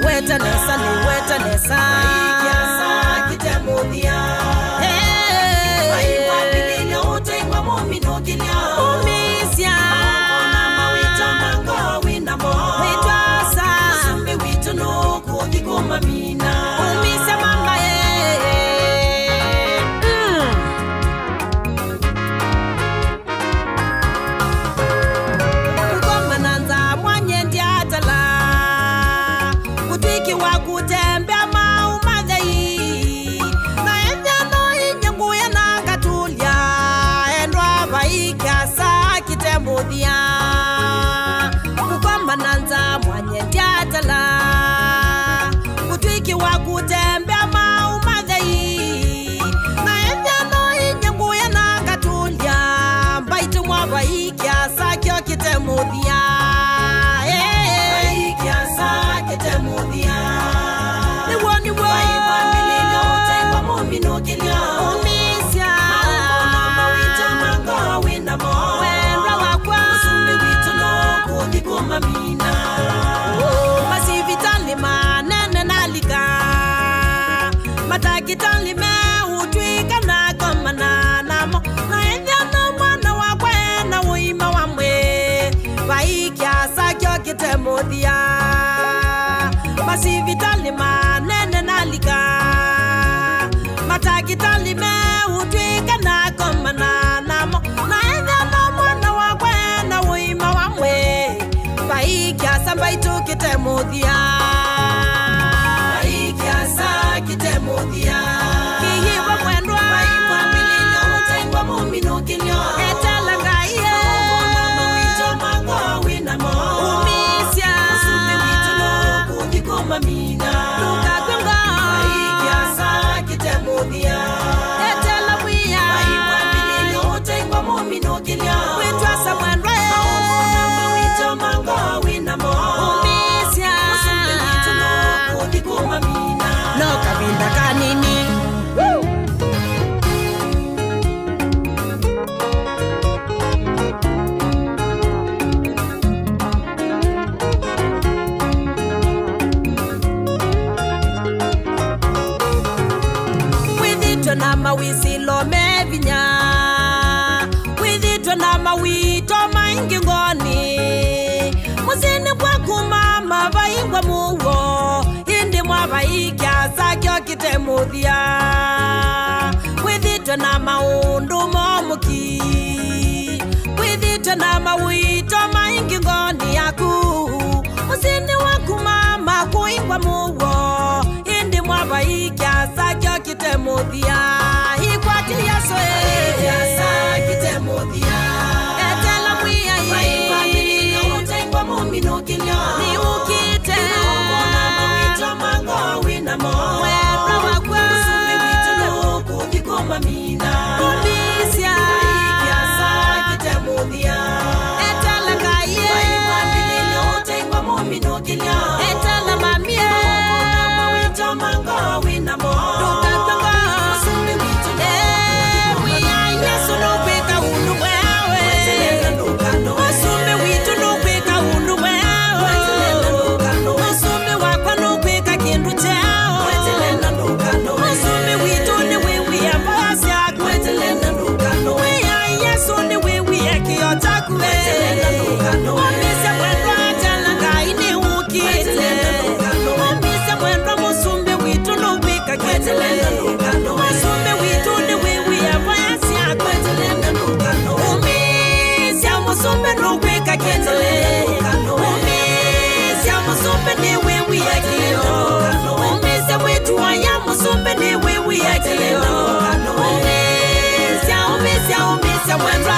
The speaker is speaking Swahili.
weta nesa Vai Kiasa Kitemuthya Vai wapilile utengwa mumino kilia Umisya Mawita mango winamo Witwasa Sumbi wito no kuthikuma mina Umisya mama Kukomananza mwanye ndiatala Kutwiki wa kutembea maumathei Na ethano inyanguya na katulya Endwa Vai Kiasa Kitemuthya Kukomananza mwanye ndiatala Kutwiki wa kutembea maumathei Na ethano inyanguya na katulya Mbaitu mwa Vai Kiasa Kitemuthya Vai Kiasa Kitemuthya Niwoni Vai wapilile utengwa mumino kilia Umisya Mawita mango winamo Wendwa wakwa Sumbi wito no kuthikuma mina Masi vitali manene nalika Matakitali me utwika na komana namo Na ethiano mwana wakwa na uima wamwe Vai Kiasa Kitemuthya Masi vitali manene nalika Matakitali me utwika na komana namo Na ethiano mwana wakwa na uima wamwe Vai Kiasa mbaitu Kitemuthya Vai Kiasa Kitemuthya Kihiwa mwendwa Vai wapilile utengwa mumino kilio Etala ngaiye Mawito mango winamo Umisya Sumbi wito no kuthikuma mina Tukakwenga Vai Kiasa Kitemuthya Etala mwiya Vai wapilile utengwa mumino kilio Witwasa mwendwa Mawito mango winamo Umisya Sumbi wito no kuthikuma mina No kabinda kanini Withito na mawisilo mevinya Withito na mawito maingi ngoni Musini kwa kumama vaingwa muwo Hindi mwa Vai Kiasa Kitemuthya Withito na maundu momuki Withito na mawito maingi ngoni yaku Musini wa kumama kuingwa muwo Hindi mwa Vai Kiasa Kitemuthya Ikwati yaso Vai Kiasa Kitemuthya Etela mwiya Vai wapilile utengwa mumino kilia Ni ukite Mawita mango winamo Wendwa wakwa Sumbi wito no kuthikuma mina Umisya Vai Kiasa Kitemuthya Etala ngaiye Vai wapilile utengwa mumino kilia Etala mamie Mawita mango winamo Tukakwenga Sumbi wito no Wiya Yesu nukwika undu mwewe Wetelenda ndukano Usumbi witu nukwika undu mwewe Wetelenda ndukano Usumbi wakwa nukwika kindu chao Wetelenda ndukano Usumbi witu ni wiwi ya bosi yako Wetelenda ndukano Wiya Yesu ni wiwi ya kiyo chaku Wetelenda ndukano Umisya mwendwa etala ngai ni ukite Wetelenda ndukano Umisya mwendwa musumbi witu nukwika kindu Wetelenda ndukano Usumbi witu ni wiwi ya bosi yako Wetelenda ndukano Umisya musumbi nukwika kindu Umisya musumbi ni wiwi ya kiyo Umisya mwitu waya musumbi ni wiwi ya kiyo Umisya mwendwa